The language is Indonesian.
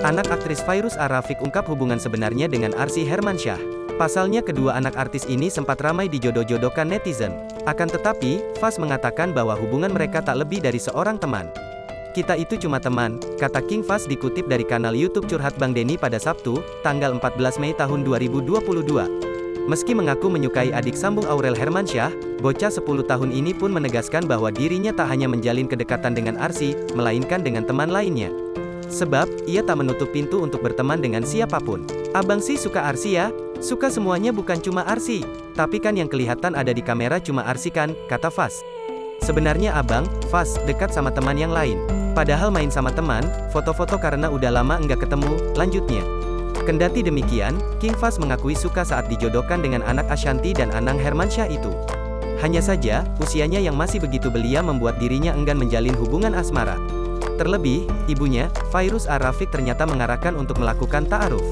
Anak aktris Fairuz Ar-Rafiq ungkap hubungan sebenarnya dengan Arsy Hermansyah. Pasalnya kedua anak artis ini sempat ramai dijodoh-jodohkan netizen. Akan tetapi, Faz mengatakan bahwa hubungan mereka tak lebih dari seorang teman. "Kita itu cuma teman," kata King Faz dikutip dari kanal YouTube Curhat Bang Denny pada Sabtu, tanggal 14 Mei tahun 2022. Meski mengaku menyukai adik sambung Aurel Hermansyah, bocah 10 tahun ini pun menegaskan bahwa dirinya tak hanya menjalin kedekatan dengan Arsy, melainkan dengan teman lainnya. Sebab, ia tak menutup pintu untuk berteman dengan siapapun. "Abang sih suka Arsy ya? Suka semuanya bukan cuma Arsy. Tapi kan yang kelihatan ada di kamera cuma Arsy kan," kata Faz. "Sebenarnya abang, Faz, dekat sama teman yang lain. Padahal main sama teman, foto-foto karena udah lama enggak ketemu," lanjutnya. Kendati demikian, King Faz mengakui suka saat dijodohkan dengan anak Ashanty dan Anang Hermansyah itu. Hanya saja, usianya yang masih begitu belia membuat dirinya enggan menjalin hubungan asmara. Terlebih, ibunya, Fairuz Ar-Rafiq ternyata mengarahkan untuk melakukan ta'aruf.